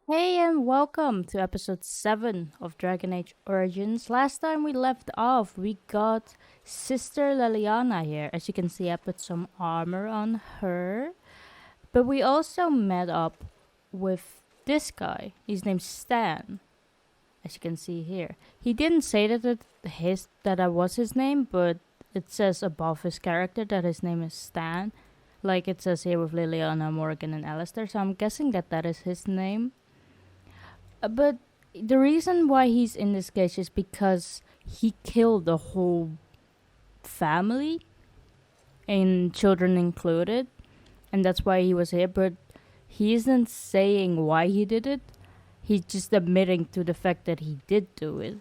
Hey and welcome to episode 7 of Dragon Age Origins. Last time we left off, we got Sister Leliana here. As you can see, I put some armor on her. But we also met up with this guy. His name's Stan, as you can see here. He didn't say that was his name, but it says above his character that his name is Stan. Like it says here with Leliana, Morrigan, and Alistair. So I'm guessing that is his name. But the reason why he's in this case is because he killed the whole family, and children included, and that's why he was here. But he isn't saying why he did it. He's just admitting to the fact that he did do it.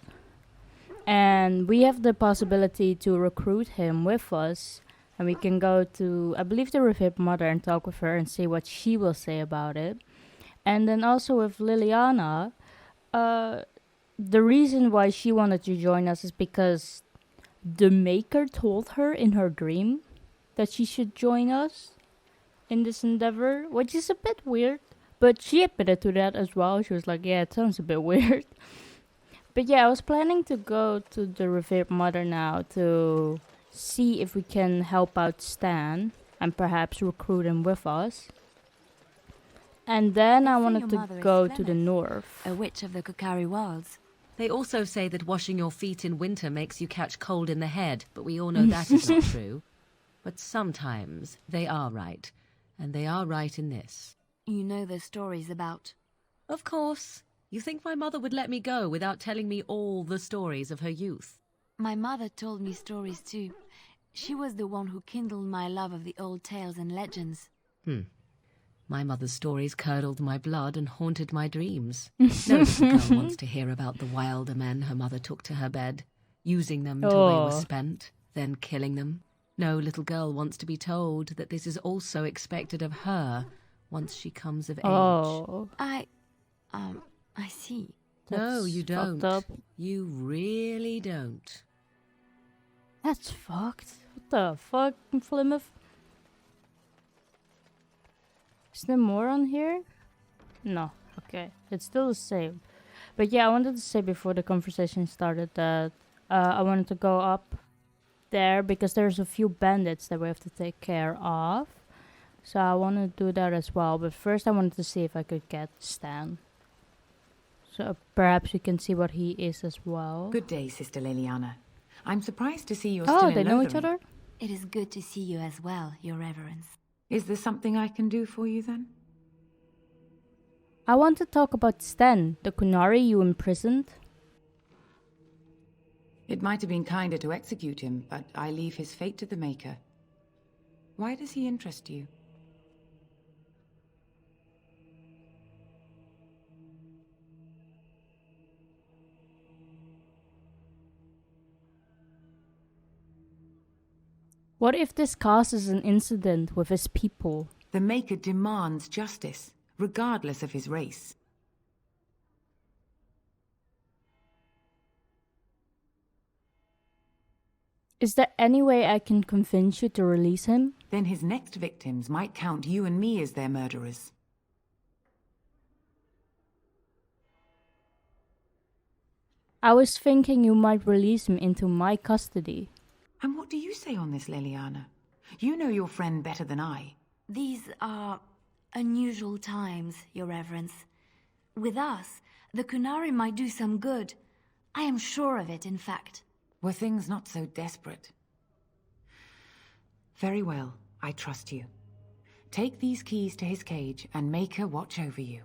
And we have the possibility to recruit him with us, and we can go to, I believe, the Revered Mother and talk with her and see what she will say about it. And then also with Leliana, the reason why she wanted to join us is because the Maker told her in her dream that she should join us in this endeavor, which is a bit weird. But she admitted to that as well. She was like, yeah, it sounds a bit weird. But yeah, I was planning to go to the Revered Mother now to see if we can help out Stan and perhaps recruit him with us. And then I wanted to go to the north. A witch of the Qunari wilds. They also say that washing your feet in winter makes you catch cold in the head, but we all know that is not true. But sometimes they are right, and they are right in this. You know the stories about... Of course. You think my mother would let me go without telling me all the stories of her youth? My mother told me stories too. She was the one who kindled my love of the old tales and legends. My mother's stories curdled my blood and haunted my dreams. No little girl wants to hear about the wilder men her mother took to her bed, using them till they were spent, then killing them. No little girl wants to be told that this is also expected of her once she comes of age. I see. No, you don't. Up. You really don't. That's fucked. What the fuck, Plymouth? Is there more on here? No. Okay. It's still the same. But yeah, I wanted to say before the conversation started that I wanted to go up there because there's a few bandits that we have to take care of. So I want to do that as well. But first I wanted to see if I could get Stan. So perhaps we can see what he is as well. Good day, Sister Leliana. I'm surprised to see you're still in Oh, they know each Lothering. other? It is good to see you as well, Your Reverence. Is there something I can do for you then? I want to talk about Sten, the Qunari you imprisoned. It might have been kinder to execute him, but I leave his fate to the Maker. Why does he interest you? What if this causes an incident with his people? The Maker demands justice, regardless of his race. Is there any way I can convince you to release him? Then his next victims might count you and me as their murderers. I was thinking you might release him into my custody. And what do you say on this, Leliana? You know your friend better than I. These are unusual times, Your Reverence. With us, the Qunari might do some good. I am sure of it, in fact. Were things not so desperate? Very well, I trust you. Take these keys to his cage and make her watch over you.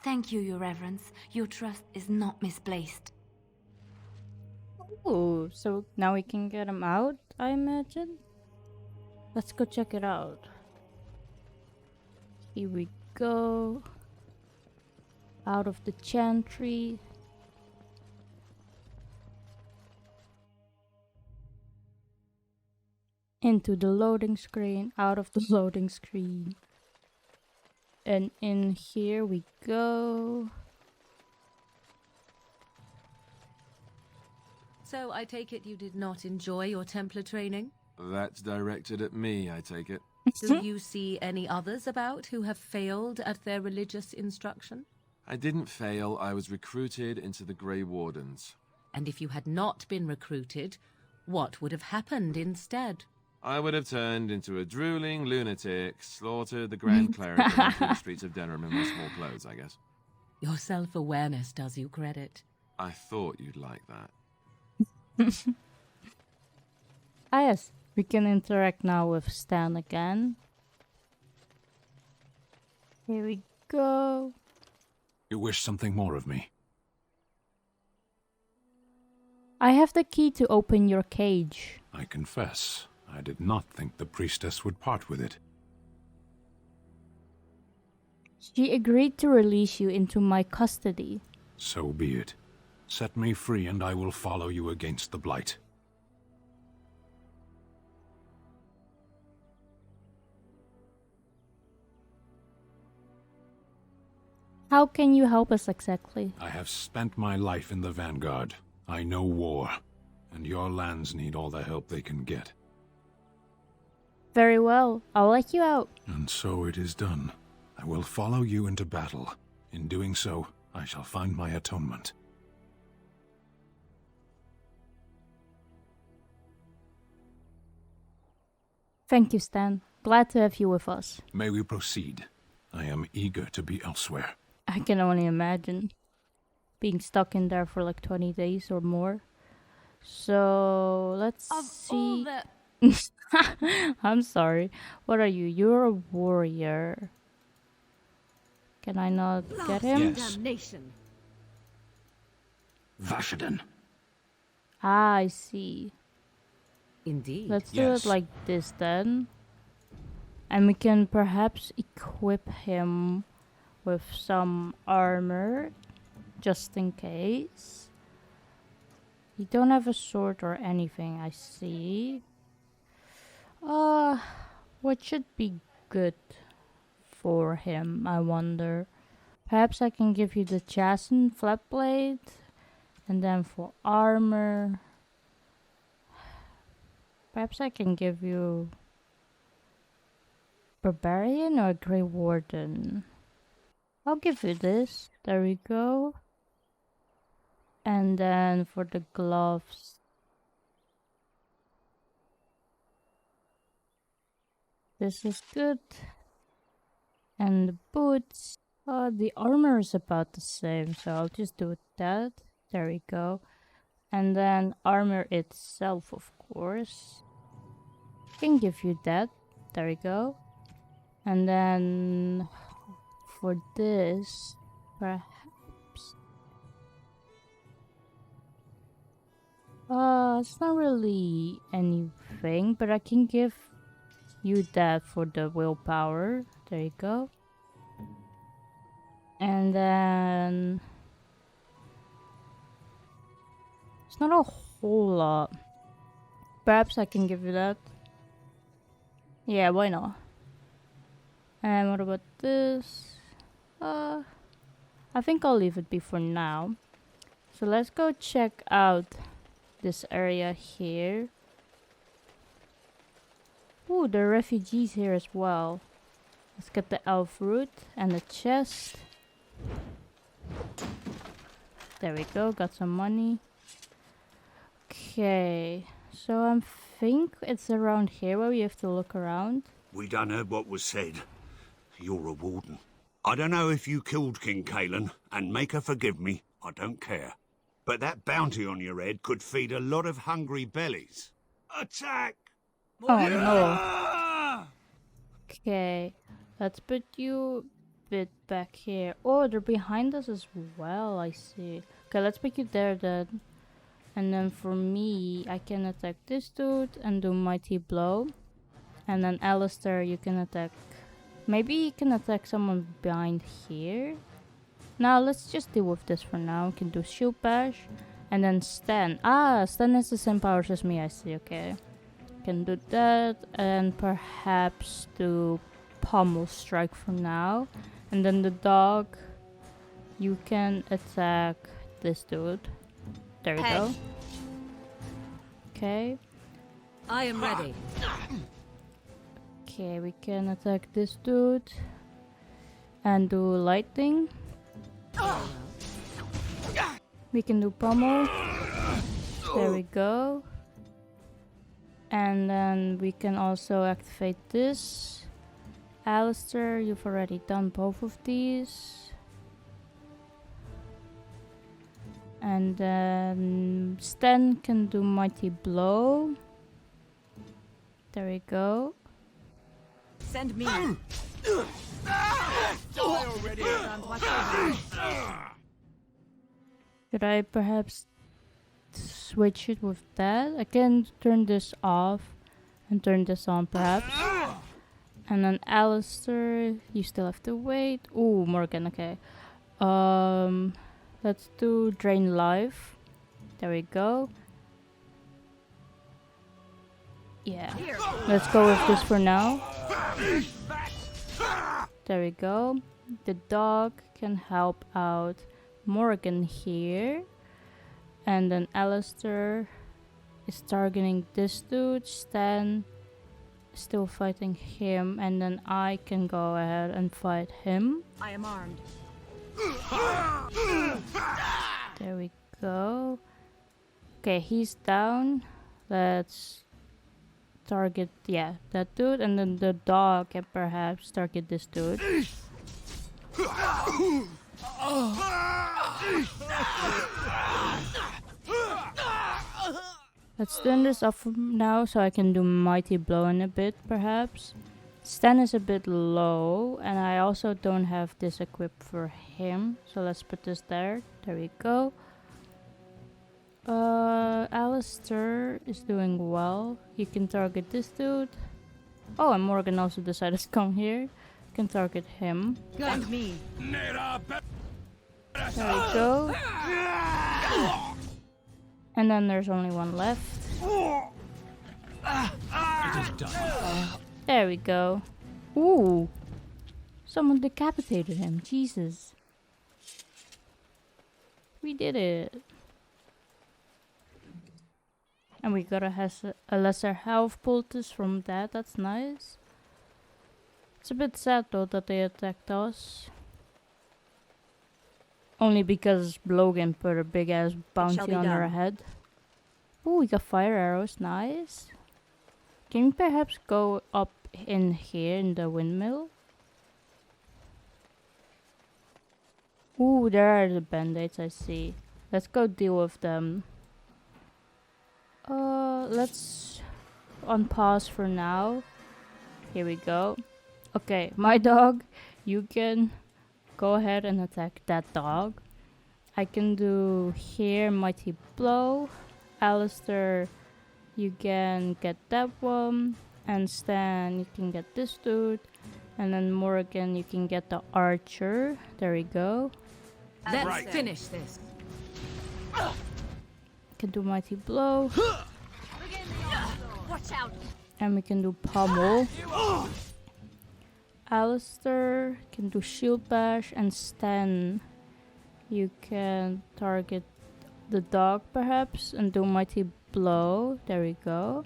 Thank you, Your Reverence. Your trust is not misplaced. Ooh, so now we can get him out, I imagine? Let's go check it out. Here we go. Out of the chantry. Into the loading screen, out of the loading screen. And in here we go. So I take it you did not enjoy your Templar training? That's directed at me, I take it. Do you see any others about who have failed at their religious instruction? I didn't fail. I was recruited into the Grey Wardens. And if you had not been recruited, what would have happened instead? I would have turned into a drooling lunatic, slaughtered the Grand Cleric, and walked through the streets of Denham in my small clothes, I guess. Your self-awareness does you credit. I thought you'd like that. Ah yes, we can interact now with Sten again. Here we go. You wish something more of me? I have the key to open your cage. I confess, I did not think the priestess would part with it. She agreed to release you into my custody. So be it. Set me free and I will follow you against the Blight. How can you help us exactly? I have spent my life in the vanguard. I know war, and your lands need all the help they can get. Very well, I'll let you out. And so it is done. I will follow you into battle. In doing so, I shall find my atonement. Thank you, Stan. Glad to have you with us. May we proceed? I am eager to be elsewhere. I can only imagine being stuck in there for like 20 days or more. So, let's see. I'm sorry. What are you? You're a warrior. Can I not get him? Yes. Damnation. Vashaden. Ah, I see. Indeed. Let's do Yes. it like this then. And we can perhaps equip him with some armor, just in case. You don't have a sword or anything, I see. What should be good for him, I wonder. Perhaps I can give you the chastened flat blade, and then for armor, perhaps I can give you barbarian or Grey Warden. I'll give you this. There we go. And then for the gloves, this is good. And the boots, the armor is about the same, so I'll just do that. There we go. And then armor itself, of course. Can give you that. There we go. And then for this, perhaps. It's not really anything, but I can give you that for the willpower. There you go. And then it's not a whole lot. Perhaps I can give you that. Yeah, why not? And what about this? I think I'll leave it be for now. So let's go check out this area here. Ooh, there are refugees here as well. Let's get the elf root and the chest. There we go, got some money. Okay, so I think it's around here where we have to look around. We done heard what was said. You're a warden. I don't know if you killed King Kalen, and make her forgive me, I don't care. But that bounty on your head could feed a lot of hungry bellies. Attack! Oh no. Okay, let's put you a bit back here. Oh, they're behind us as well, I see. Okay, let's put you there then. And then for me, I can attack this dude and do Mighty Blow. And then Alistair, you can attack. Maybe you can attack someone behind here. Now let's just deal with this for now. We can do Shield Bash. And then Sten. Ah, Sten has the same powers as me, I see, okay. Can do that. And perhaps do Pommel Strike for now. And then the dog, you can attack this dude. There we go. Okay. I am ready. Okay, we can attack this dude and do lightning. We can do pommel. There we go. And then we can also activate this. Alistair, you've already done both of these. And then Sten can do Mighty Blow. There we go. Send me. Could I perhaps switch it with that? I can turn this off and turn this on perhaps. And then Alistair, you still have to wait. Ooh, Morgan, okay. Let's do Drain Life. There we go. Yeah, let's go with this for now. There we go. The dog can help out Morgan here. And then Alistair is targeting this dude. Stan still fighting him. And then I can go ahead and fight him. I am armed. There we go. Okay, he's down. Let's target, yeah, that dude. And then the dog can perhaps target this dude. Let's turn this off now so I can do Mighty Blow in a bit, perhaps. Stan is a bit low, and I also don't have this equipped for him. So let's put this there. There we go. Alistair is doing well. He can target this dude. Oh, and Morgan also decided to come here. Can target him. Send me. There we go. And then there's only one left. There we go. Ooh. Someone decapitated him. Jesus. We did it. And we got a lesser health poultice from that. That's nice. It's a bit sad though that they attacked us. Only because Logan put a big ass bounty on our head. Ooh, we got fire arrows. Nice. Can we perhaps go up in here in the windmill? Ooh, there are the band-aids, I see. Let's go deal with them. Let's unpause for now. Here we go. Okay, my dog, you can go ahead and attack that dog. I can do here Mighty Blow. Alistair, you can get that one. And Stan, you can get this dude. And then Morrigan, you can get the archer. There we go. Let's finish this. Can do Mighty Blow. Watch out. And we can do Pommel. Alistair can do Shield Bash. And Sten, you can target the dog perhaps and do Mighty Blow. There we go.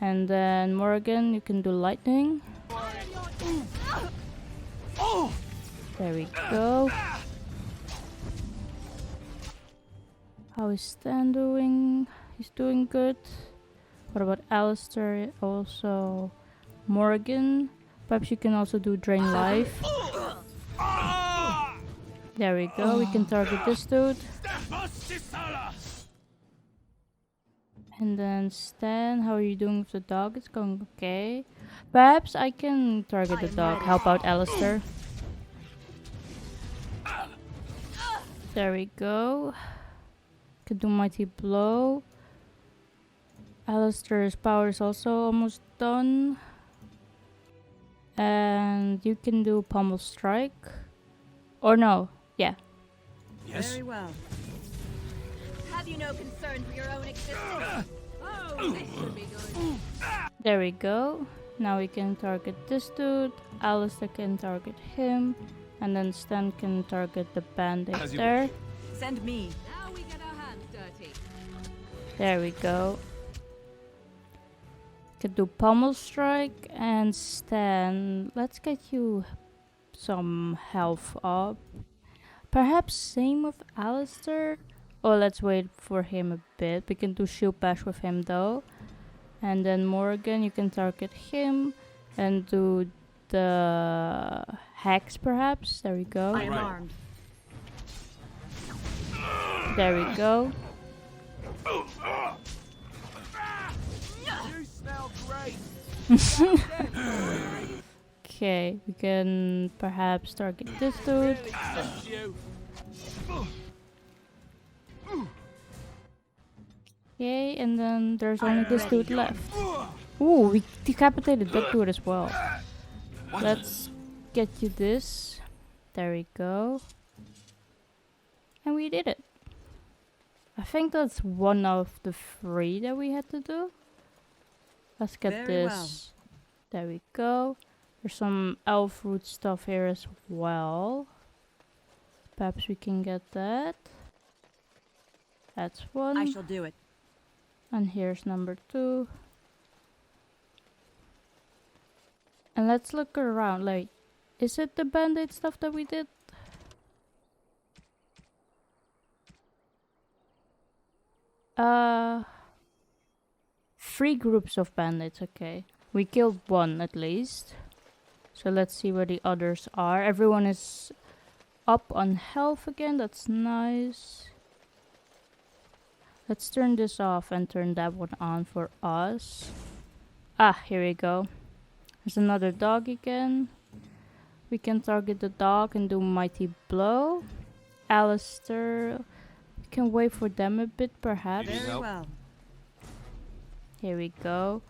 And then Morrigan, you can do Lightning. There we go. How is Stan doing? He's doing good. What about Alistair? Also Morrigan. Perhaps you can also do Drain Life. There we go. We can target this dude. And then Stan, how are you doing with the dog? It's going okay. Perhaps I can target the dog. Help out Alistair. There we go. Can do Mighty Blow. Alistair's power is also almost done. And you can do Pommel Strike. Or no, yeah. Yes? Very well. Have you no concern for your own existence? Oh, this should be good. There we go. Now we can target this dude. Alistair can target him. And then Stan can target the bandit there. Send me. Now we get our hands dirty. There we go. Can do Pommel Strike and Stan. Let's get you some health up. Perhaps same with Alistair. Oh, let's wait for him a bit. We can do shield bash with him though. And then Morrigan, you can target him and do the hex perhaps. There we go. I am armed. There we go. You smell great. Okay, we can perhaps target this dude. Okay, and then there's only this dude left. Ooh, we decapitated that dude as well. Let's get you this. There we go. And we did it. I think that's one of the 3 that we had to do. Let's get Very this. well. There we go. There's some elf root stuff here as well. Perhaps we can get that. That's one. I shall do it. And here's number 2. And let's look around. Like, is it the band-aid stuff that we did? Three groups of bandits, okay. We killed one at least. So let's see where the others are. Everyone is up on health again, that's nice. Let's turn this off and turn that one on for us. Ah, here we go. There's another dog again. We can target the dog and do mighty blow. Alistair, we can wait for them a bit perhaps. Very well. Here we go.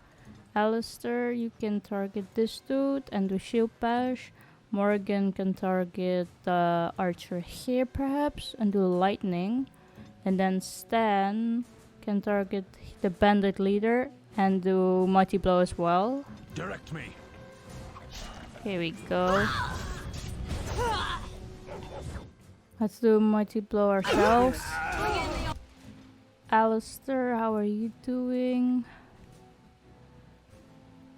Alistair, you can target this dude and do shield bash. Morrigan can target the archer here perhaps and do lightning. And then Sten can target the bandit leader and do mighty blow as well. Direct me. Here we go. Let's do mighty blow ourselves. Alistair, how are you doing?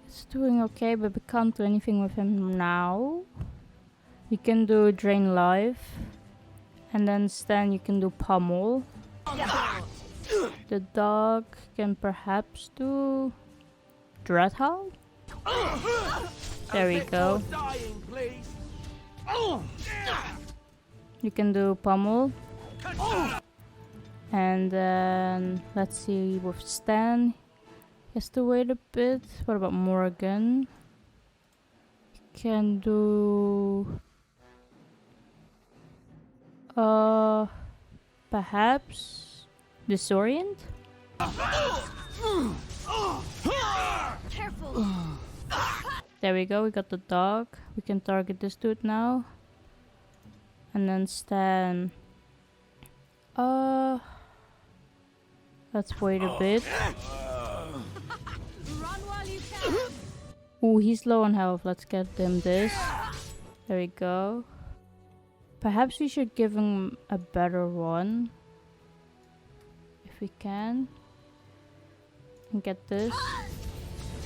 It's doing okay, but we can't do anything with him now. We can do drain life. And then Sten, you can do pummel. The dog can perhaps do Dreadhowl. There we go. You can do pummel. And then let's see with Sten. He has to wait a bit. What about Morrigan? He can do perhaps disorient? Careful. There we go, we got the dog. We can target this dude now. And then Stan. Let's wait a bit. Run while you can. Ooh, he's low on health. Let's get him this. There we go. Perhaps we should give him a better one. If we can. And get this.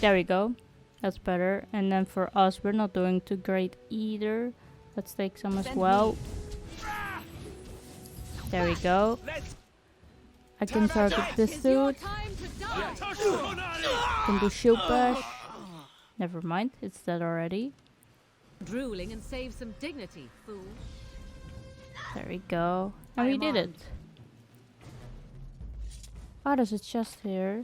There we go. That's better. And then for us, we're not doing too great either. Let's take some as well. There we go. I can target this dude. Time to die. Can do shield bash. Never mind, it's dead already. Drooling and save some dignity, fool. There we go. And we did it. Oh, there's a chest here.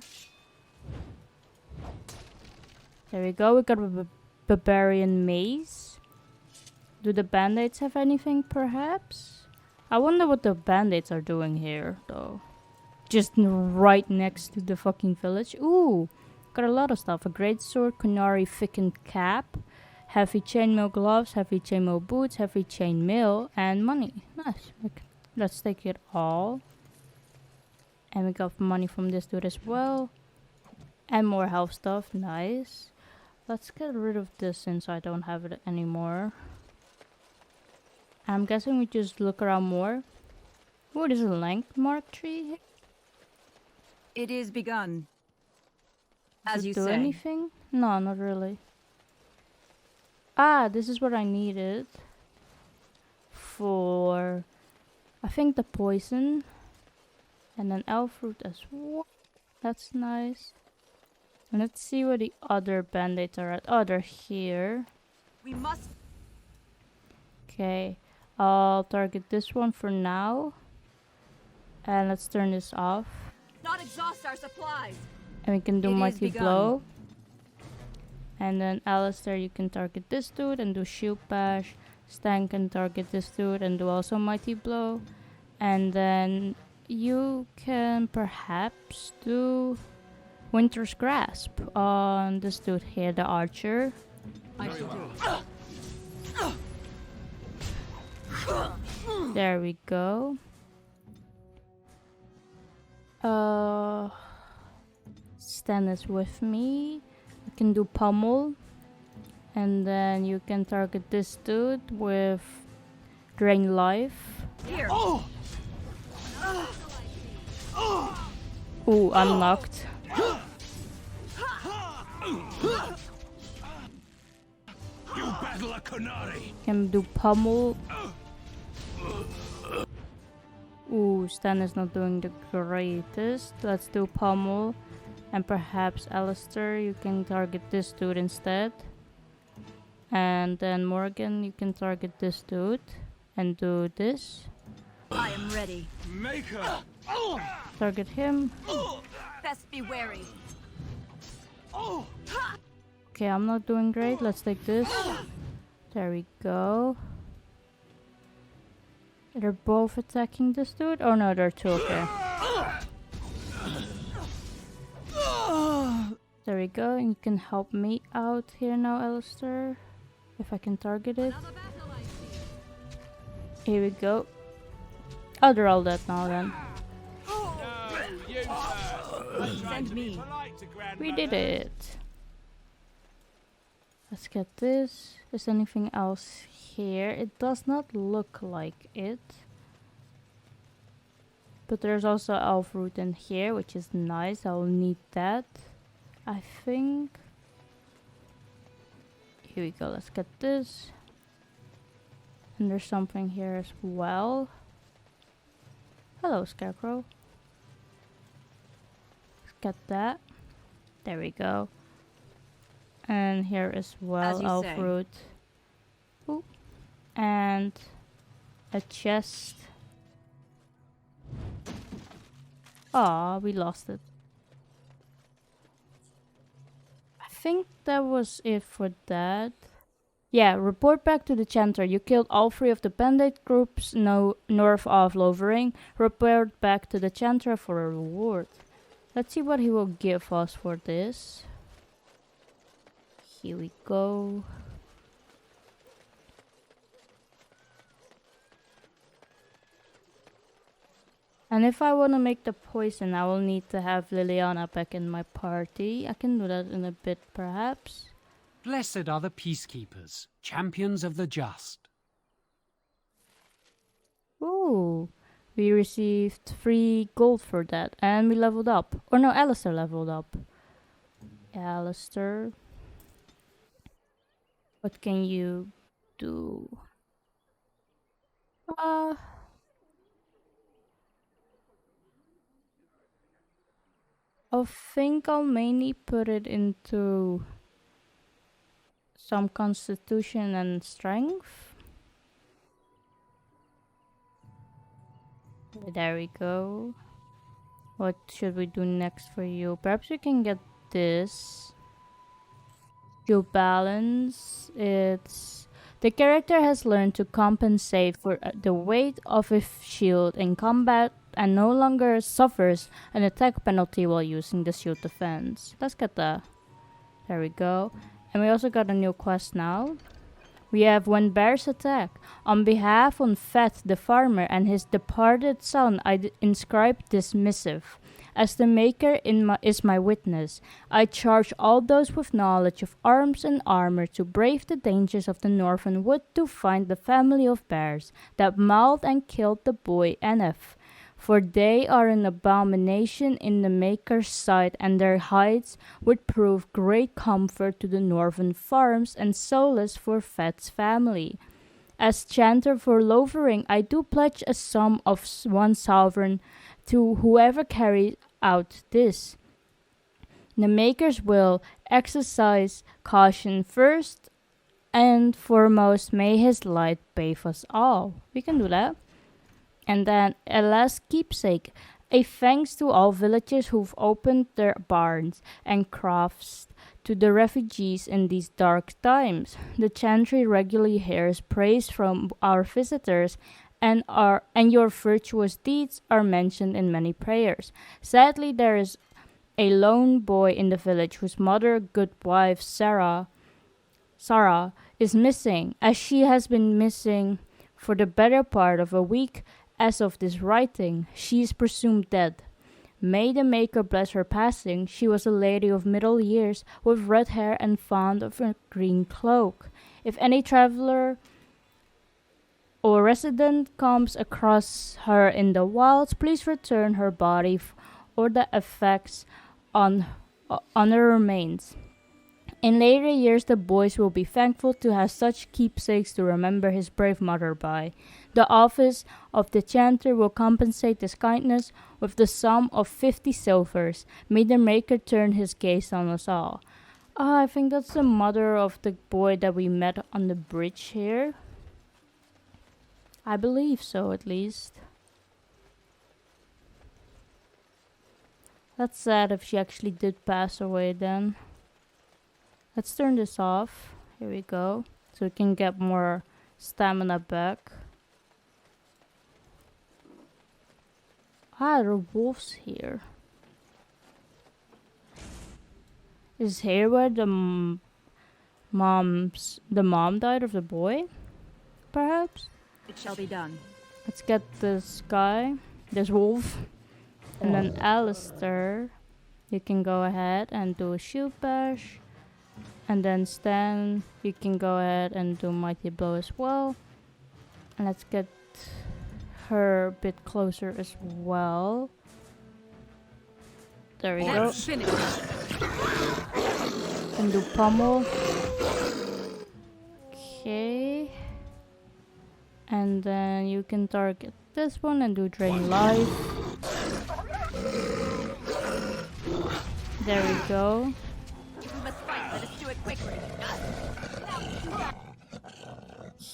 There we go. We got a barbarian mace. Do the band-aids have anything, perhaps? I wonder what the band-aids are doing here, though. Just right next to the fucking village. Ooh, got a lot of stuff. A great sword, Qunari thickened cap, heavy chainmail gloves, heavy chainmail boots, heavy chainmail, and money. Nice. Let's take it all. And we got money from this dude as well. And more health stuff. Nice. Let's get rid of this since I don't have it anymore. I'm guessing we just look around more. Oh, there's a landmark tree here. It is begun. Does As it you do say. anything? No, not really. Ah, this is what I needed for I think the poison. And then elf fruit as well. That's nice. And let's see where the other band-aids are at. Oh, they're here. We must. Okay. I'll target this one for now. And let's turn this off. Not exhaust our supplies. And we can do It is Mighty begun. Blow. And then Alistair, you can target this dude and do Shield Bash. Sten can target this dude and do also Mighty Blow. And then you can perhaps do Winter's Grasp on this dude here, the archer. I shall do it. There we go. Sten is with me. You can do Pummel. And then you can target this dude with Drain Life. Here. Ooh, unlocked. You battle a Qunari. Can do Pummel. Ooh, Sten is not doing the greatest. Let's do Pummel. And perhaps Alistair, you can target this dude instead. And then Morrigan, you can target this dude. And do this. I am ready. Maker. Target him. Best be wary. Okay, I'm not doing great. Let's take this. There we go. They're both attacking this dude? Oh no, they're two, okay. There we go, and you can help me out here now, Alistair. If I can target it. Here we go. Oh, they're all dead now then. Send me. We did it. Let's get this. Is anything else here? It does not look like it. But there's also elf root in here, which is nice. I'll need that, I think. Here we go. Let's get this. And there's something here as well. Hello, Scarecrow. Let's get that. There we go. And here as well, As you elf say. root. Ooh. And a chest. Aw, we lost it. I think that was it for that. Yeah, report back to the chanter. You killed all 3 of the bandit groups north of Lothering. Report back to the chanter for a reward. Let's see what he will give us for this. Here we go. And if I want to make the poison, I will need to have Leliana back in my party. I can do that in a bit, perhaps. Blessed are the peacekeepers, champions of the just. Ooh, we received 3 gold for that, and we leveled up. Or no, Alistair leveled up. Alistair. What can you do? I think I'll mainly put it into some constitution and strength. There we go. What should we do next for you? Perhaps we can get this. Your balance. It's the character has learned to compensate for the weight of his shield in combat and no longer suffers an attack penalty while using the shield defense. Let's get that. There we go. And we also got a new quest now. We have when bears attack. On behalf of Feth the farmer and his departed son, I inscribe this missive. As the Maker is my witness, I charge all those with knowledge of arms and armor to brave the dangers of the northern wood to find the family of bears that mauled and killed the boy Enef. For they are an abomination in the Maker's sight, and their hides would prove great comfort to the northern farms and solace for Feth's family. As chanter for Lothering, I do pledge a sum of 1 sovereign to whoever carries out this. The makers will exercise caution first and foremost. May his light bathe us all. We can do that. And then a last keepsake. A thanks to all villagers who've opened their barns and crafts to the refugees in these dark times. The chantry regularly hears praise from our visitors, and your virtuous deeds are mentioned in many prayers. Sadly, there is a lone boy in the village whose mother, good wife Sarah, is missing, as she has been missing for the better part of a week. As of this writing, she is presumed dead. May the Maker bless her passing. She was a lady of middle years, with red hair and fond of a green cloak. If any traveler or resident comes across her in the wilds, please return her body or the effects on her remains. In later years, the boys will be thankful to have such keepsakes to remember his brave mother by. The office of the chanter will compensate this kindness with the sum of 50 silvers. May the Maker turn his gaze on us all. I think that's the mother of the boy that we met on the bridge here. I believe so, at least. That's sad if she actually did pass away then. Let's turn this off. Here we go. So we can get more stamina back. Ah, there are wolves here. Is here where the mom died of the boy? Perhaps? It shall be done. Let's get this guy. This wolf. And then Alistair. You can go ahead and do a shield bash. And then Sten, you can go ahead and do mighty blow as well. And let's get her a bit closer as well. There we go. And do pummel. Okay. And then you can target this one and do drain life. There we go. Let us do it quickly.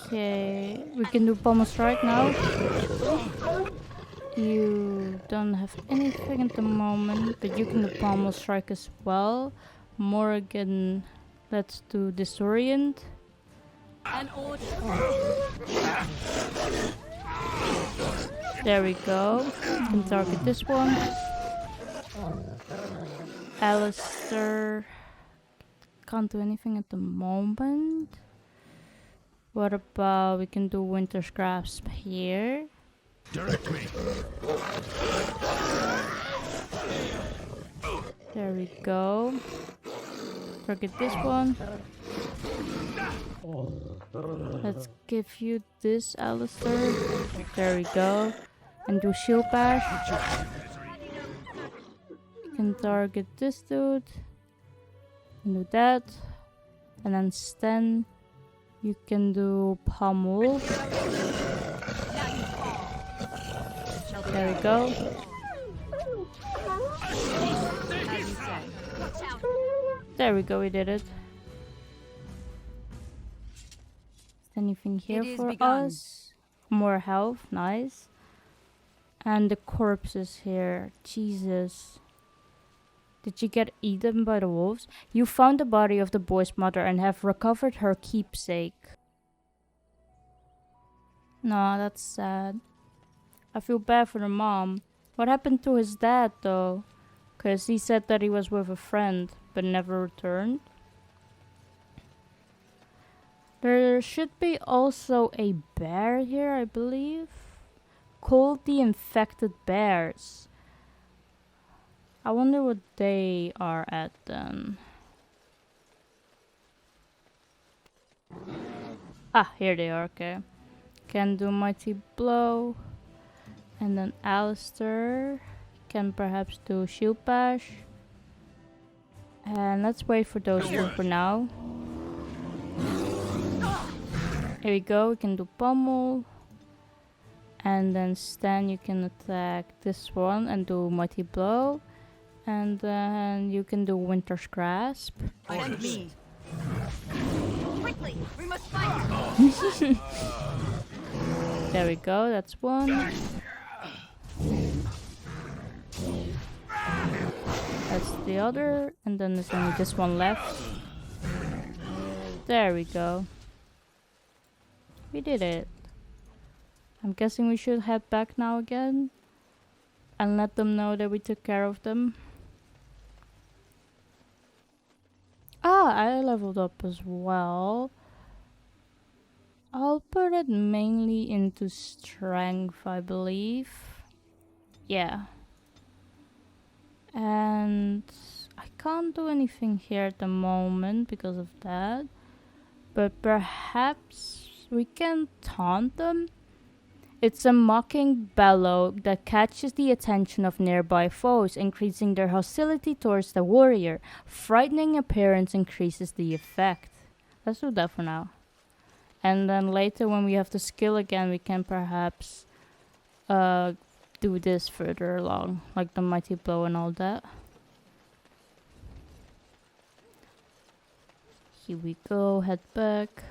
Okay, we can do pommel strike now. You don't have anything at the moment, but you can do pommel strike as well. Morrigan, let's do disorient. An order. There we go. You can target this one. Alistair, can't do anything at the moment. What about we can do Winter's Grasp here? Direct me. There we go. Target this one. Let's give you this, Alistair. There we go. And do shield bash. You can target this dude. And do that. And then Sten, you can do pummel. There we go. There we go, we did it. Is anything here for us? More health, nice. And the corpses here, Jesus. Did you get eaten by the wolves? You found the body of the boy's mother and have recovered her keepsake. No, that's sad. I feel bad for the mom. What happened to his dad though? Because he said that he was with a friend but never returned. There should be also a bear here, I believe. Called the infected bears. I wonder what they are at then. Ah, here they are, okay. Can do mighty blow. And then Alistair can perhaps do shield bash. And let's wait for those two for now. Here we go, we can do pommel. And then Sten, you can attack this one and do mighty blow. And then you can do winter's grasp. Send me. Quickly, we must fight. There we go, that's one. That's the other. And then there's only this one left. There we go. We did it. I'm guessing we should head back now again. And let them know that we took care of them. Ah, I leveled up as well. I'll put it mainly into strength, I believe. Yeah. And I can't do anything here at the moment because of that. But perhaps we can taunt them. It's a mocking bellow that catches the attention of nearby foes, increasing their hostility towards the warrior. Frightening appearance increases the effect. Let's do that for now. And then later when we have the skill again, we can perhaps do this further along, like the mighty blow and all that. Here we go, head back.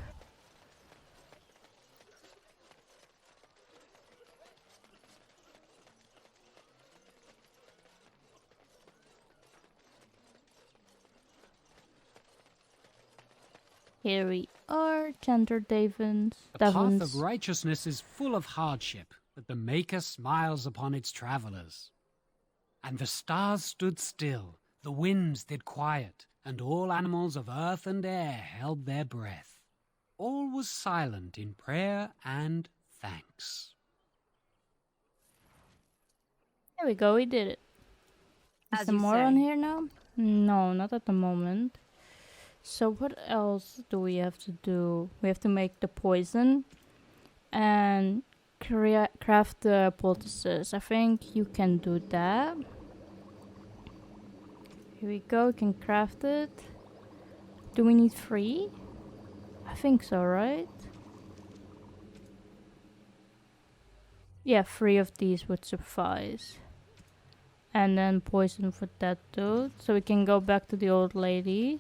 Here we are, Chandler Davins. The path of righteousness is full of hardship, but the Maker smiles upon its travelers. And the stars stood still, the winds did quiet, and all animals of earth and air held their breath. All was silent in prayer and thanks. There we go, we did it. Is there more on here now? No, not at the moment. So what else do we have to do? We have to make the poison and craft the poultices. I think you can do that. Here we go, we can craft it. Do we need 3? I think so, right? Yeah, 3 of these would suffice. And then poison for that dude. So we can go back to the old lady.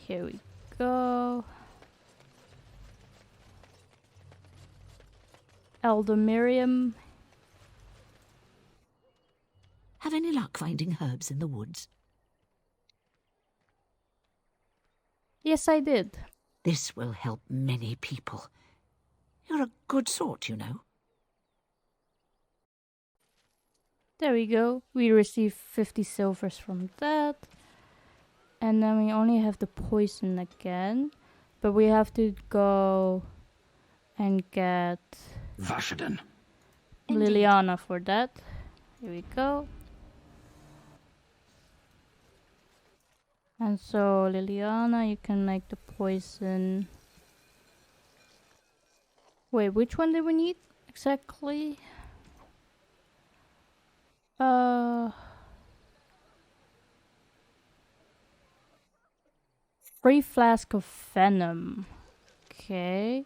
Here we go. Elder Miriam. Have any luck finding herbs in the woods? Yes, I did. This will help many people. You're a good sort, you know. There we go. We received 50 silvers from that. And then we only have the poison again. But we have to go and get Vashaden. Leliana for that. Here we go. And so Leliana, you can make the poison. Wait, which one did we need exactly? 3 flasks of venom. Okay.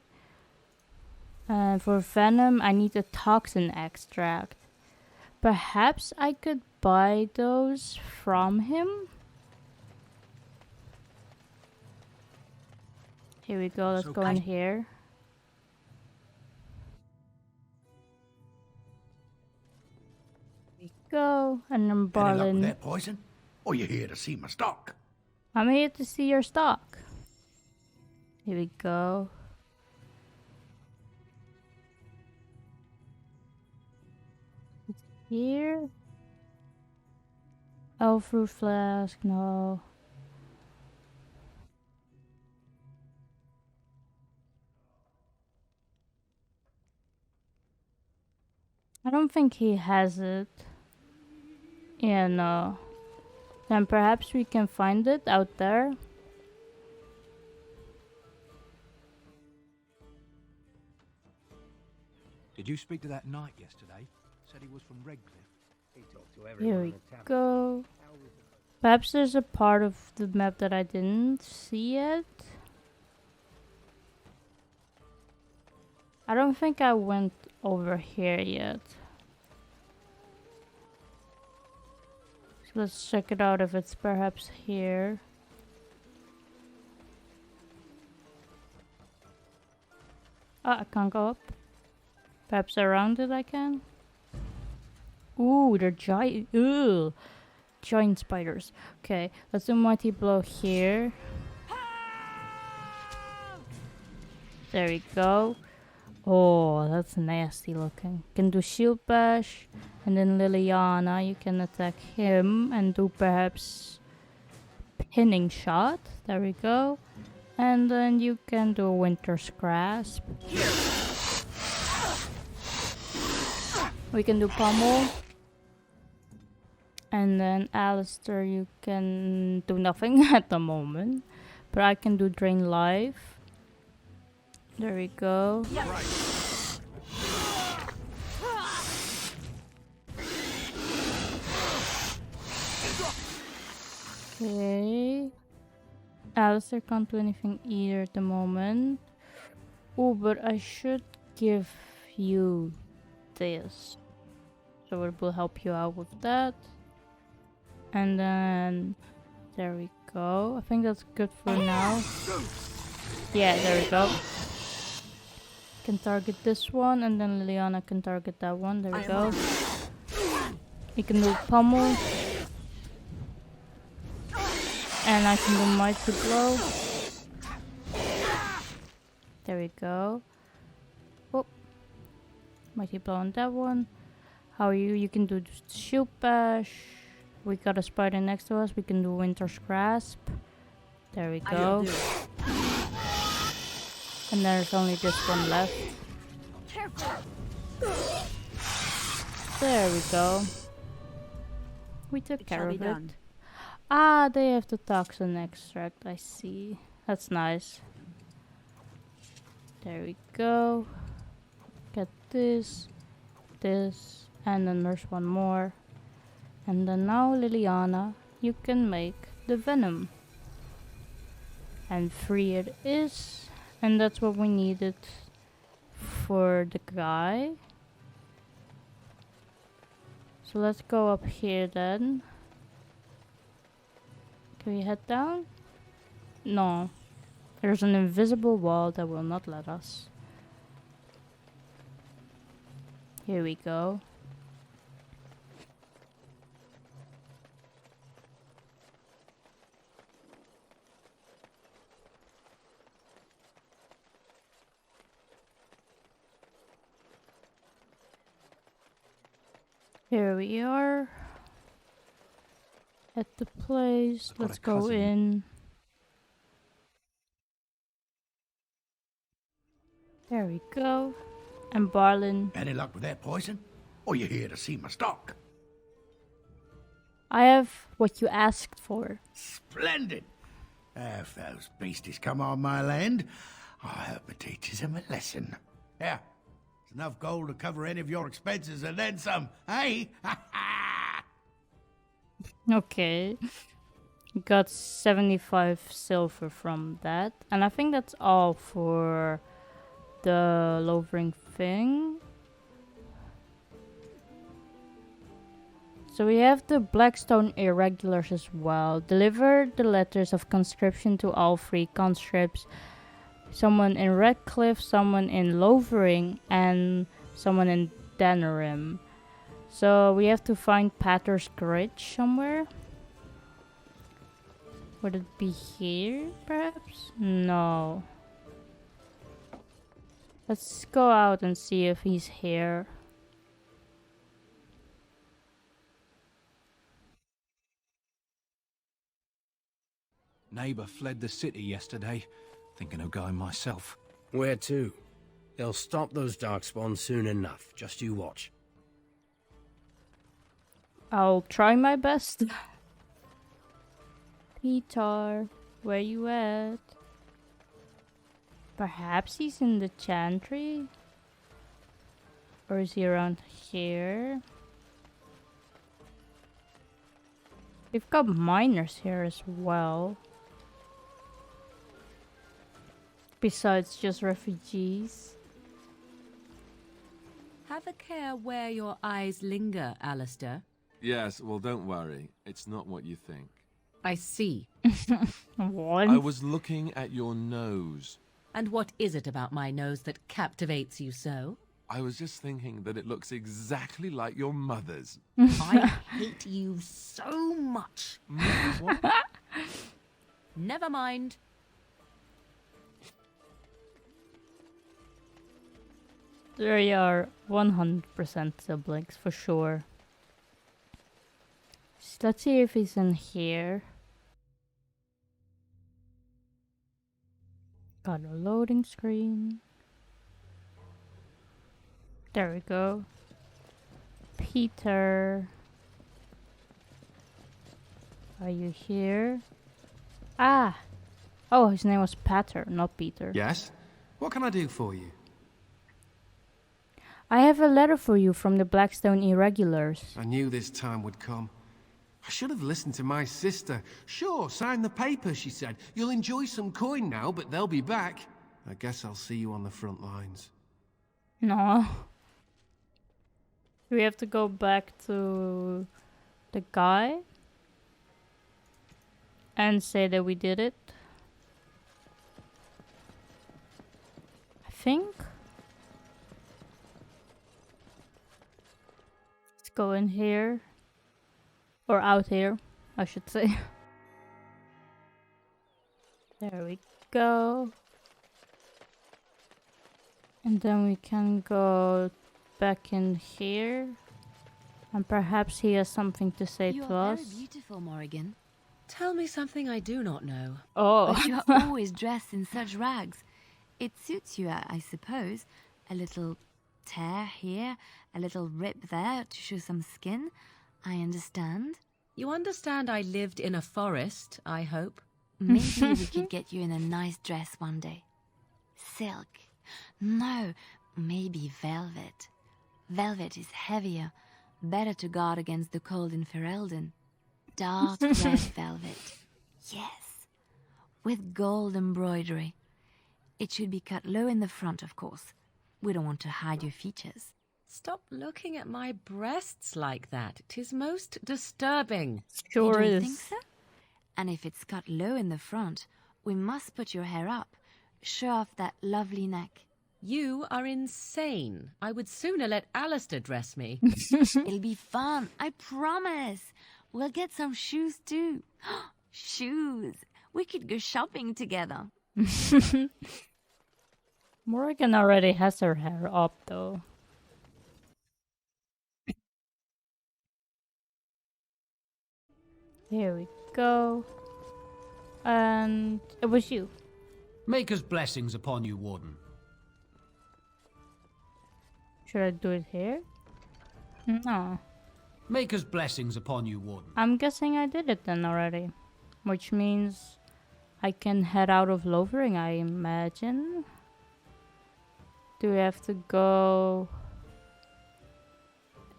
And for venom, I need a toxin extract. Perhaps I could buy those from him? Here we go, let's go in here. Here we go, and then Barlin. That poison? Or you here to see my stock? I'm here to see your stock. Here we go. Here. Oh, fruit flask, no. I don't think he has it. Yeah, no. Then perhaps we can find it out there. Did you speak to that knight yesterday? Said he was from Redcliffe. He talked to Here everyone we in the town. go. Perhaps there's a part of the map that I didn't see yet. I don't think I went over here yet. So let's check it out if it's perhaps here. I can't go up. Perhaps around it I can? Ooh, they're giant. Ooh, giant spiders. Okay, let's do mighty blow here. There we go. Oh, that's nasty looking. Can do shield bash, and then Leliana, you can attack him and do perhaps pinning shot. There we go. And then you can do winter's grasp. We can do pummel. And then Alistair, you can do nothing at the moment. But I can do drain life. There we go. Okay. Alistair can't do anything either at the moment. Oh, but I should give you this. So it will help you out with that. And then there we go. I think that's good for now. Yeah, there we go. Can target this one, and then Leliana can target that one. There we go. You can do pummel. And I can do mighty blow. There we go. Oh, mighty blow on that one. How are you? You can do shield bash. We got a spider next to us. We can do winter's grasp. There we go. And there's only this one left. There we go. We took care of it. Ah, they have the toxin extract, I see. That's nice. There we go. Get this, this, and then there's one more. And then now, Leliana, you can make the venom. And 3 it is. And that's what we needed for the guy. So let's go up here then. Can we head down? No. There's an invisible wall that will not let us. Here we go. Here we are. At the place. Let's go in. There we go. And Barlin. Any luck with that poison? Or you here to see my stock? I have what you asked for. Splendid. If those beasties come on my land, I hope it teaches them a lesson. Yeah, it's enough gold to cover any of your expenses and then some, eh? Okay. Got 75 silver from that. And I think that's all for the Lothering thing. So we have the Blackstone Irregulars as well. Deliver the letters of conscription to all 3 conscripts. Someone in Redcliffe, someone in Lothering, and someone in Denerim. So we have to find Patter's Gridge somewhere. Would it be here, perhaps? No. Let's go out and see if he's here. Neighbour fled the city yesterday. Thinking of going myself. Where to? They'll stop those darkspawn soon enough. Just you watch. I'll try my best. Peter, where you at? Perhaps he's in the chantry? Or is he around here? We've got miners here as well. Besides just refugees. Have a care where your eyes linger, Alistair. Yes, well, don't worry. It's not what you think. I see. What? I was looking at your nose. And what is it about my nose that captivates you so? I was just thinking that it looks exactly like your mother's. I hate you so much. What? Never mind. They are 100% siblings for sure. So let's see if he's in here. Got a loading screen. There we go. Peter. Are you here? Ah! Oh, his name was Pater, not Peter. Yes? What can I do for you? I have a letter for you from the Blackstone Irregulars. I knew this time would come. I should have listened to my sister. Sure, sign the paper, she said. You'll enjoy some coin now, but they'll be back. I guess I'll see you on the front lines. No. Do we have to go back to the guy and say that we did it? I think. Let's go in here. Or out here, I should say. There we go. And then we can go back in here. And perhaps he has something to say You to are us. very beautiful, Morrigan. Tell me something I do not know. Oh. But you are always dressed in such rags. It suits you, I suppose. A little tear here, a little rip there to show some skin. I understand. You understand I lived in a forest, I hope? Maybe we could get you in a nice dress one day. Silk. No, maybe velvet. Velvet is heavier, better to guard against the cold in Ferelden. Dark red velvet. Yes. With gold embroidery. It should be cut low in the front, of course. We don't want to hide your features. Stop looking at my breasts like that. 'Tis most disturbing. Sure You don't is. think so? And if it's cut low in the front, we must put your hair up. Show off that lovely neck. You are insane. I would sooner let Alistair dress me. It'll be fun, I promise. We'll get some shoes too. Shoes. We could go shopping together. Morrigan already has her hair up though. Here we go. And it was you. Maker's blessings upon you, Warden. Should I do it here? No. Maker's blessings upon you, Warden. I'm guessing I did it then already. Which means I can head out of Lothering, I imagine. Do we have to go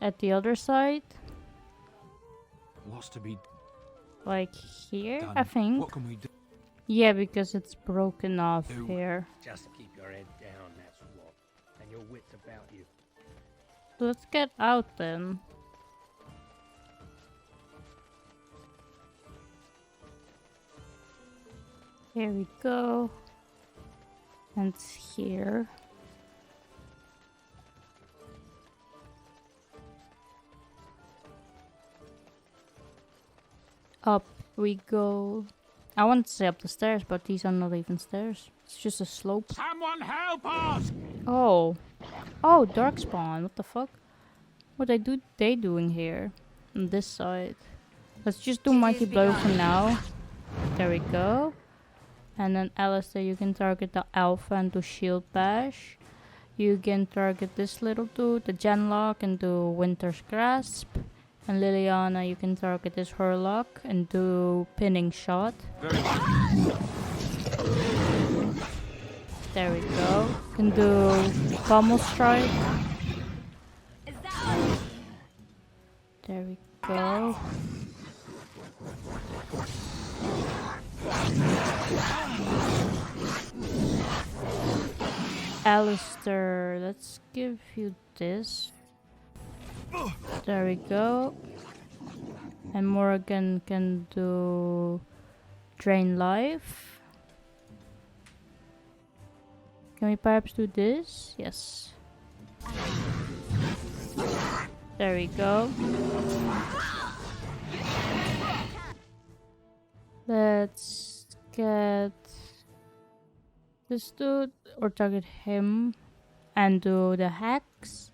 at the other side? What's to be Like here, done? I think. What can we do? Yeah, because it's broken off here. Just keep your head down, that's what. And your wits about you. So let's get out then. Here we go. And it's here. Up we go. I want to say up the stairs, but these are not even stairs. It's just a slope. Someone help us! Oh. Oh, Darkspawn. What the fuck? What they doing here? On this side. Let's just do Mighty Blow for now. There we go. And then Alistair, you can target the Alpha and do Shield Bash. You can target this little dude, the Genlock, and do Winter's Grasp. And Leliana, you can target this Hurlock and do Pinning Shot. There we go. Can do Pommel Strike. There we go. Alistair, let's give you this. There we go. And Morrigan can do drain life. Can we perhaps do this? Yes. There we go. Let's get this dude or target him and do the hacks.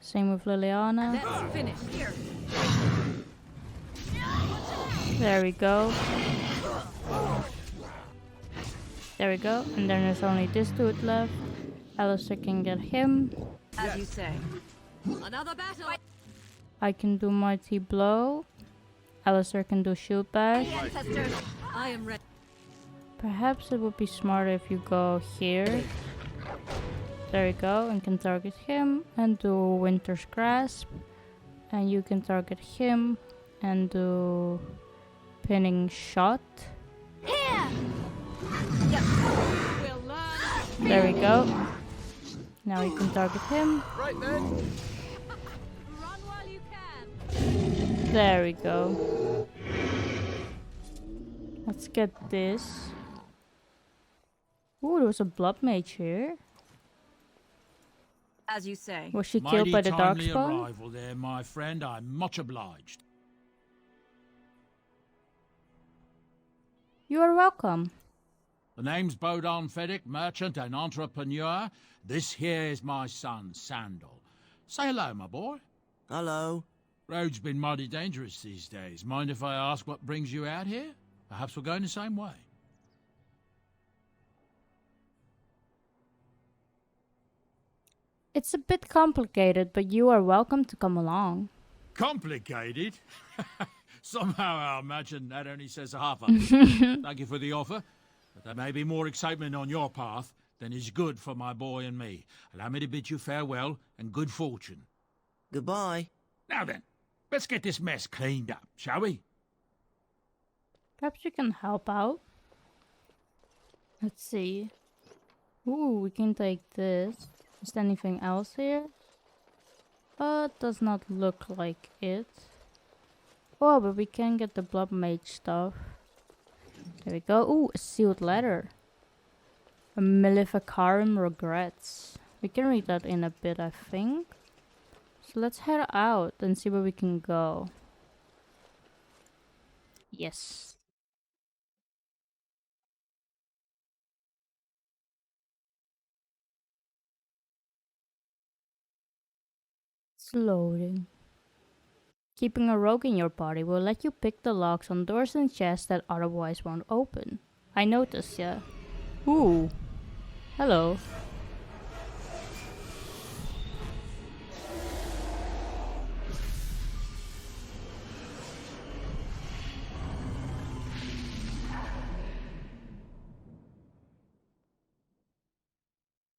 Same with Leliana. That's finished. Here. There we go. There we go. And then there's only this dude left. Alistair can get him. As you say. Another battle. I can do Mighty Blow. Alistair can do Shield Bash. Ancestors, I am ready. Perhaps it would be smarter if you go here. There we go. And can target him and do Winter's Grasp. And you can target him and do Pinning Shot. Here. Yep. We'll learn. There we go. Now you can target him. Right then. Run while you can. There we go. Let's get this. Ooh, there was a blood mage here. As you say. Was she killed by the darkspawn? Arrival there, my friend. I'm much obliged. You are welcome. The name's Bodon Feddick, merchant and entrepreneur. This here is my son, Sandal. Say hello, my boy. Hello. Road's been mighty dangerous these days. Mind if I ask what brings you out here? Perhaps we're going the same way. It's a bit complicated, but you are welcome to come along. Complicated? Somehow I imagine that only says half of it. Thank you for the offer, but there may be more excitement on your path than is good for my boy and me. Allow me to bid you farewell and good fortune. Goodbye. Now then, let's get this mess cleaned up, shall we? Perhaps you can help out. Let's see. Ooh, we can take this. Is there anything else here? Does not look like it. Oh, but we can get the blood mage stuff. There we go. Ooh, a sealed letter. A Maleficarum regrets. We can read that in a bit, I think. So let's head out and see where we can go. Yes. It's loading. Keeping a rogue in your party will let you pick the locks on doors and chests that otherwise won't open. I noticed, yeah. Ooh. Hello.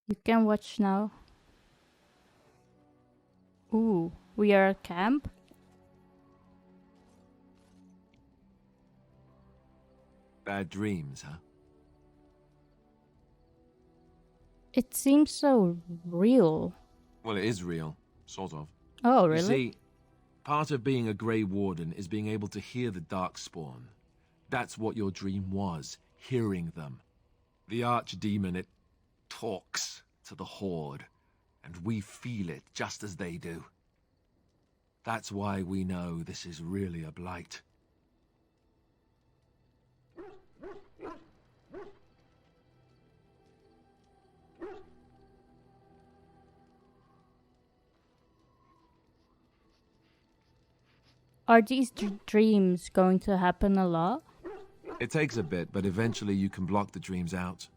You can watch now. Ooh, we are at camp. Bad dreams, huh? It seems so real. Well, it is real, sort of. Oh, really? You see, part of being a Grey Warden is being able to hear the Darkspawn. That's what your dream was, hearing them. The Archdemon, it talks to the Horde, and we feel it just as they do. That's why we know this is really a blight. Are these dreams going to happen a lot? It takes a bit, but eventually you can block the dreams out.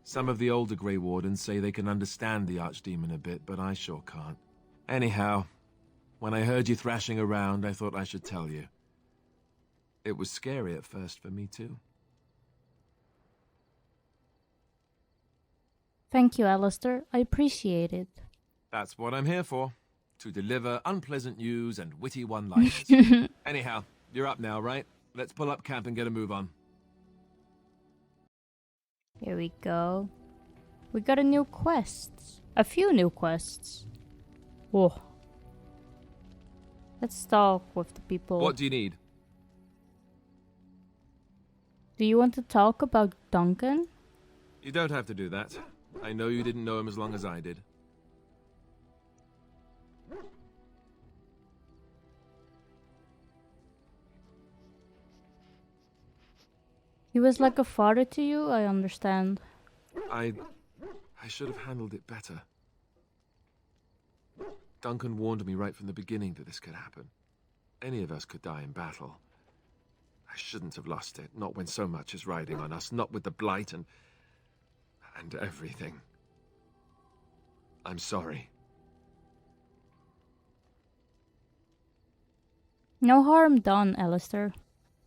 Some of the older Grey Wardens say they can understand the Archdemon a bit, but I sure can't. Anyhow, when I heard you thrashing around, I thought I should tell you. It was scary at first for me too. Thank you, Alistair. I appreciate it. That's what I'm here for. To deliver unpleasant news and witty one-liners. Anyhow, you're up now, right? Let's pull up camp and get a move on. Here we go. We got a new quest. A few new quests. Oh. Let's talk with the people. What do you need? Do you want to talk about Duncan? You don't have to do that. I know you didn't know him as long as I did. He was like a father to you, I understand. I should have handled it better. Duncan warned me right from the beginning that this could happen. Any of us could die in battle. I shouldn't have lost it, not when so much is riding on us, not with the Blight and everything. I'm sorry. No harm done, Alistair.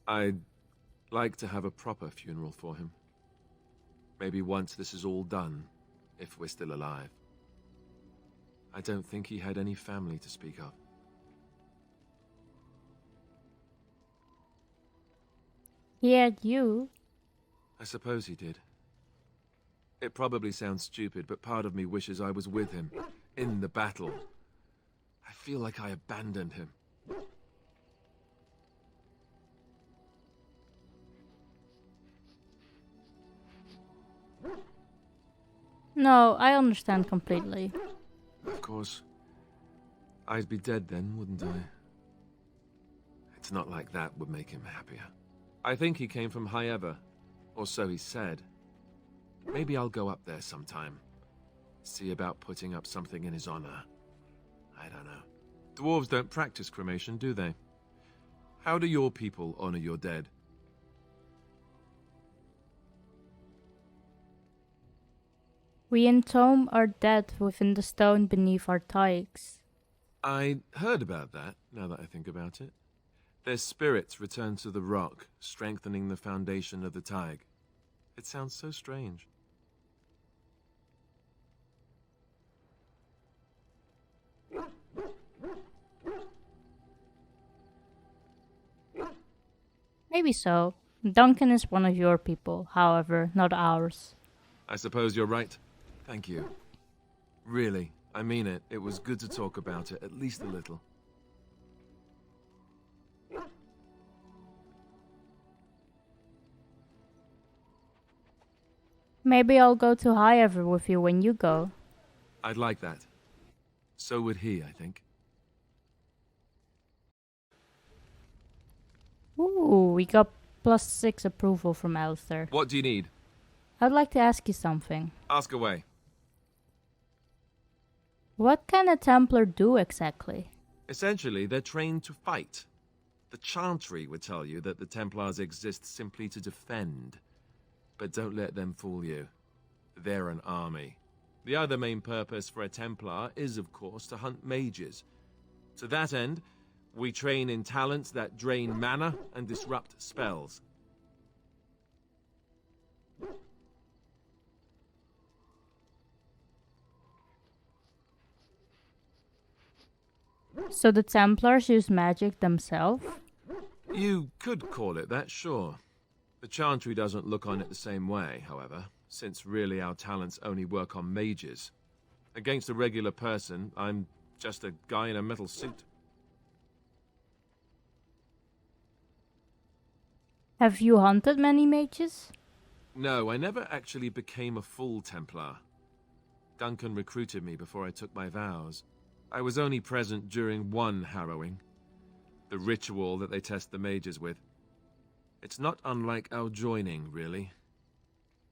I'd like to have a proper funeral for him. Maybe once this is all done, if we're still alive. I don't think he had any family to speak of. He had you. I suppose he did. It probably sounds stupid, but part of me wishes I was with him, in the battle. I feel like I abandoned him. No, I understand completely. Of course. I'd be dead then, wouldn't I? It's not like that would make him happier. I think he came from High Ever, or so he said. Maybe I'll go up there sometime. See about putting up something in his honor. I don't know. Dwarves don't practice cremation, do they? How do your people honor your dead? We entomb our dead within the stone beneath our tykes. I heard about that, now that I think about it. Their spirits return to the rock, strengthening the foundation of the Tig. It sounds so strange. Maybe so. Duncan is one of your people, however, not ours. I suppose you're right. Thank you. Really, I mean it. It was good to talk about it, at least a little. Maybe I'll go to High Ever with you when you go. I'd like that. So would he, I think. Ooh, we got +6 approval from Alistair. What do you need? I'd like to ask you something. Ask away. What can a Templar do exactly? Essentially, they're trained to fight. The Chantry would tell you that the Templars exist simply to defend. But don't let them fool you. They're an army. The other main purpose for a Templar is, of course, to hunt mages. To that end, we train in talents that drain mana and disrupt spells. So the Templars use magic themselves? You could call it that, sure. The Chantry doesn't look on it the same way, however, since really our talents only work on mages. Against a regular person, I'm just a guy in a metal suit. Have you hunted many mages? No, I never actually became a full Templar. Duncan recruited me before I took my vows. I was only present during one harrowing. The ritual that they test the mages with. It's not unlike our joining, really.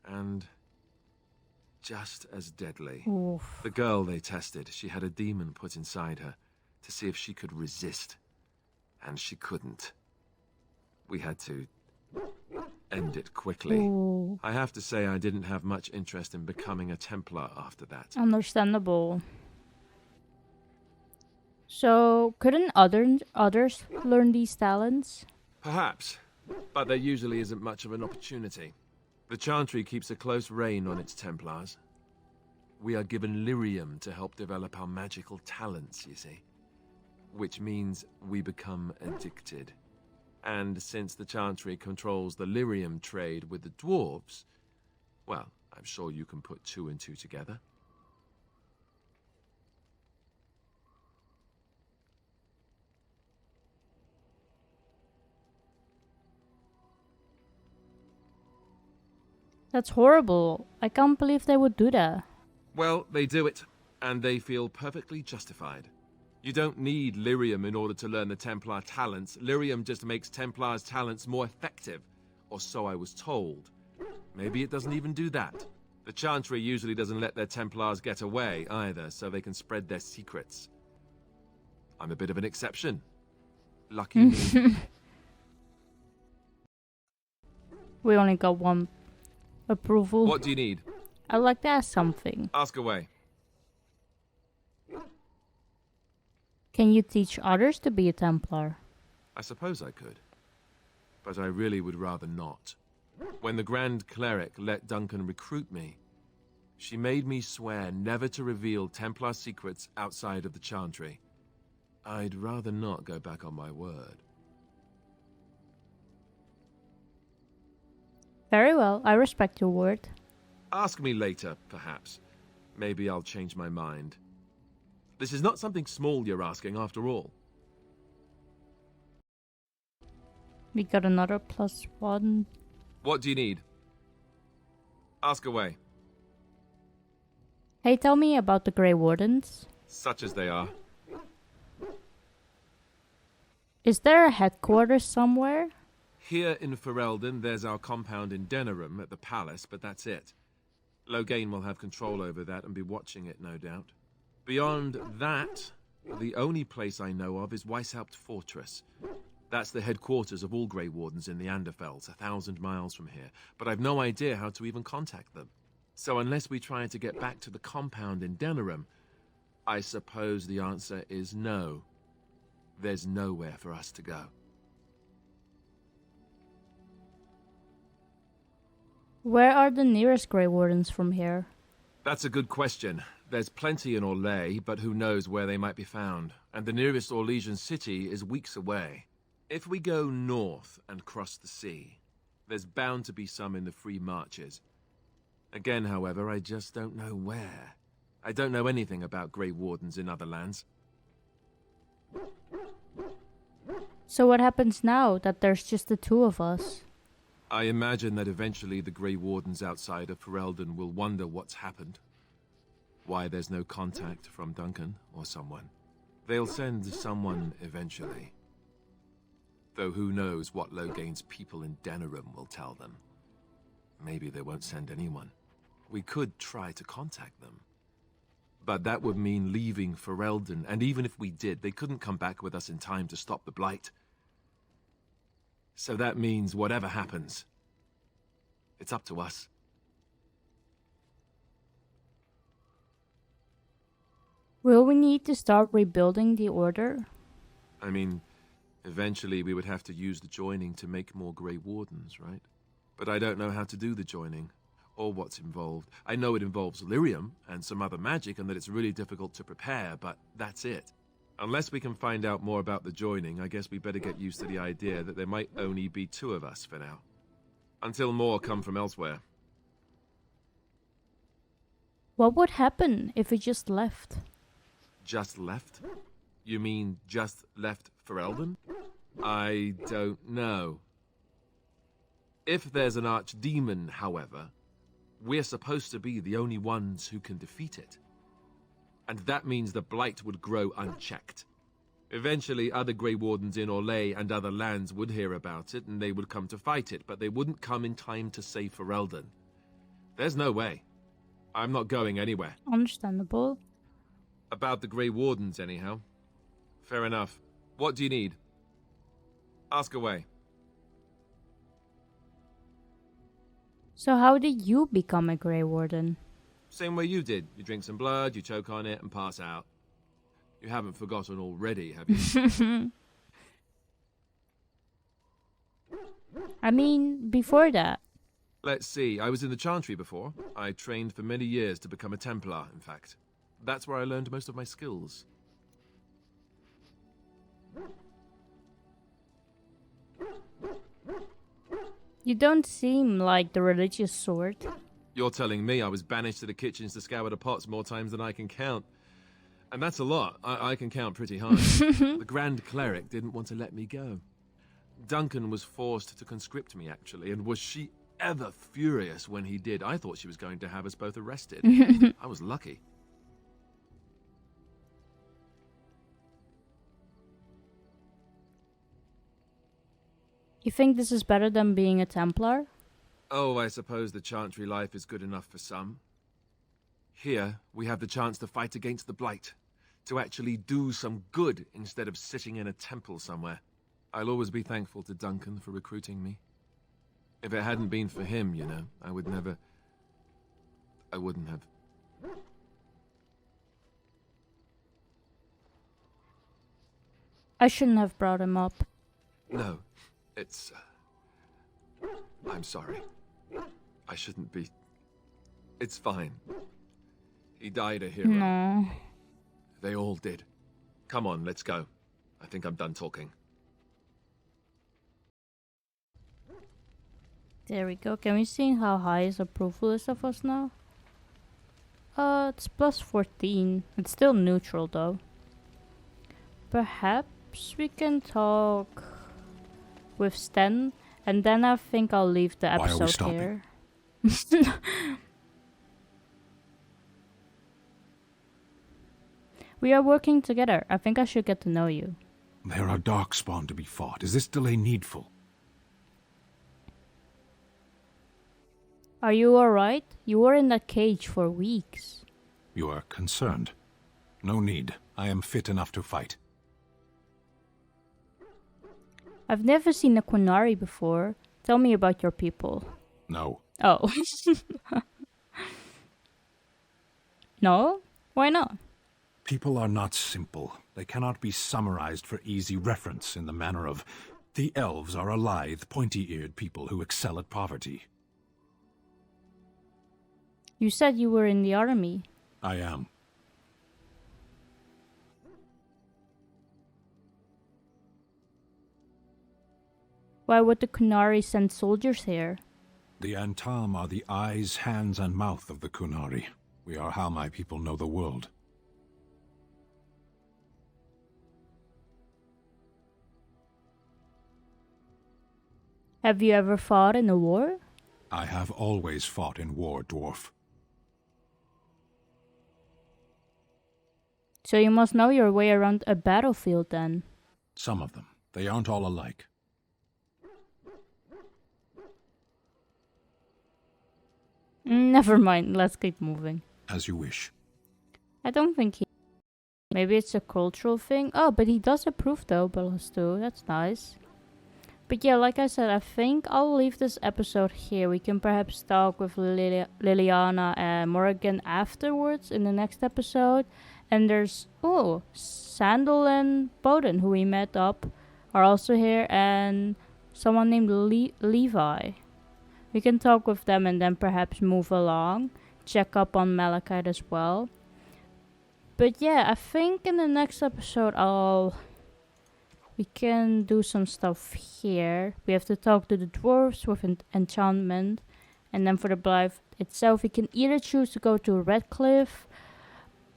And just as deadly. Oof. The girl they tested, she had a demon put inside her to see if she could resist. And she couldn't. We had to end it quickly. Ooh. I have to say I didn't have much interest in becoming a Templar after that. Understandable. So, couldn't others learn these talents? Perhaps, but there usually isn't much of an opportunity. The Chantry keeps a close rein on its Templars. We are given lyrium to help develop our magical talents, you see. Which means we become addicted. And since the Chantry controls the lyrium trade with the dwarves, well, I'm sure you can put 2 and 2 together. That's horrible. I can't believe they would do that. Well, they do it, and they feel perfectly justified. You don't need lyrium in order to learn the Templar talents. Lyrium just makes Templar's talents more effective, or so I was told. Maybe it doesn't even do that. The Chantry usually doesn't let their Templars get away either, so they can spread their secrets. I'm a bit of an exception. Lucky me. We only got one approval. What do you need? I'd like to ask something. Ask away. Can you teach others to be a Templar? I suppose I could. But I really would rather not. When the Grand Cleric let Duncan recruit me, she made me swear never to reveal Templar secrets outside of the Chantry. I'd rather not go back on my word. Very well, I respect your word. Ask me later, perhaps. Maybe I'll change my mind. This is not something small you're asking, after all. We got another +1. What do you need? Ask away. Hey, tell me about the Grey Wardens. Such as they are. Is there a headquarters somewhere? Here in Ferelden, there's our compound in Denerim at the palace, but that's it. Loghain will have control over that and be watching it, no doubt. Beyond that, the only place I know of is Weishaupt Fortress. That's the headquarters of all Grey Wardens in the Anderfells, 1,000 miles from here. But I've no idea how to even contact them. So unless we try to get back to the compound in Denerim, I suppose the answer is no. There's nowhere for us to go. Where are the nearest Grey Wardens from here? That's a good question. There's plenty in Orlais, but who knows where they might be found. And the nearest Orlesian city is weeks away. If we go north and cross the sea, there's bound to be some in the Free Marches. Again, however, I just don't know where. I don't know anything about Grey Wardens in other lands. So what happens now that there's just the two of us? I imagine that eventually the Grey Wardens outside of Ferelden will wonder what's happened. Why there's no contact from Duncan or someone. They'll send someone eventually. Though who knows what Loghain's people in Denerim will tell them. Maybe they won't send anyone. We could try to contact them. But that would mean leaving Ferelden, and even if we did, they couldn't come back with us in time to stop the Blight. So that means whatever happens, it's up to us. Will we need to start rebuilding the Order? I mean, eventually we would have to use the joining to make more Grey Wardens, right? But I don't know how to do the joining, or what's involved. I know it involves lyrium and some other magic, and that it's really difficult to prepare, but that's it. Unless we can find out more about the joining, I guess we better get used to the idea that there might only be two of us for now. Until more come from elsewhere. What would happen if we just left? Just left? You mean just left Ferelden? I don't know. If there's an archdemon, however, we're supposed to be the only ones who can defeat it. And that means the Blight would grow unchecked. Eventually, other Grey Wardens in Orlais and other lands would hear about it, and they would come to fight it, but they wouldn't come in time to save Ferelden. There's no way. I'm not going anywhere. Understandable. About the Grey Wardens, anyhow. Fair enough. What do you need? Ask away. So how did you become a Grey Warden? Same way you did. You drink some blood, you choke on it, and pass out. You haven't forgotten already, have you? I mean, before that. Let's see. I was in the Chantry before. I trained for many years to become a Templar, in fact. That's where I learned most of my skills. You don't seem like the religious sort. You're telling me I was banished to the kitchens to scour the pots more times than I can count. And that's a lot. I can count pretty high. The Grand Cleric didn't want to let me go. Duncan was forced to conscript me, actually, and was she... ever furious when he did. I thought she was going to have us both arrested. I was lucky. You think this is better than being a Templar? Oh, I suppose the Chantry life is good enough for some. Here, we have the chance to fight against the Blight. To actually do some good instead of sitting in a temple somewhere. I'll always be thankful to Duncan for recruiting me. If it hadn't been for him, you know, I wouldn't have. I shouldn't have brought him up. No, it's... I'm sorry. I shouldn't be... It's fine. He died a hero. No. They all did. Come on, let's go. I think I'm done talking. There we go. Can we see how high his approval is of us now? It's plus 14. It's still neutral though. Perhaps we can talk with Sten, and then I think I'll leave the episode here. We are working together. I think I should get to know you. There are darkspawn to be fought. Is this delay needful? Are you alright? You were in that cage for weeks. You are concerned. No need. I am fit enough to fight. I've never seen a Qunari before. Tell me about your people. No. Oh. No? Why not? People are not simple. They cannot be summarized for easy reference in the manner of, the elves are a lithe, pointy-eared people who excel at poverty. You said you were in the army. I am. Why would the Qunari send soldiers here? The Antam are the eyes, hands, and mouth of the Qunari. We are how my people know the world. Have you ever fought in a war? I have always fought in war, Dwarf. So you must know your way around a battlefield then. Some of them. They aren't all alike. Never mind, let's keep moving. As you wish. I don't think he... Maybe it's a cultural thing. Oh, but he does approve though, Balastu. That's nice. But yeah, like I said, I think I'll leave this episode here. We can perhaps talk with Leliana and Morrigan afterwards in the next episode. And there's, Sandal and Bowden, who we met up, are also here. And someone named Levi. We can talk with them and then perhaps move along. Check up on Malachite as well. But yeah, I think in the next episode we can do some stuff here. We have to talk to the dwarves with enchantment. And then for the Blight itself, we can either choose to go to Redcliffe,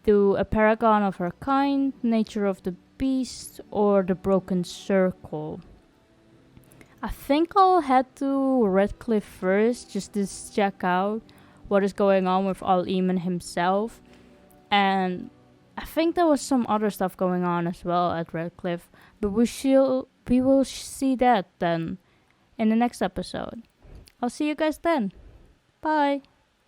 do a paragon of her kind, nature of the beast, or the broken circle. I think I'll head to Redcliffe first, just to check out what is going on with Al-Eamon himself. And I think there was some other stuff going on as well at Redcliffe, but we will see that then in the next episode. I'll see you guys then. Bye.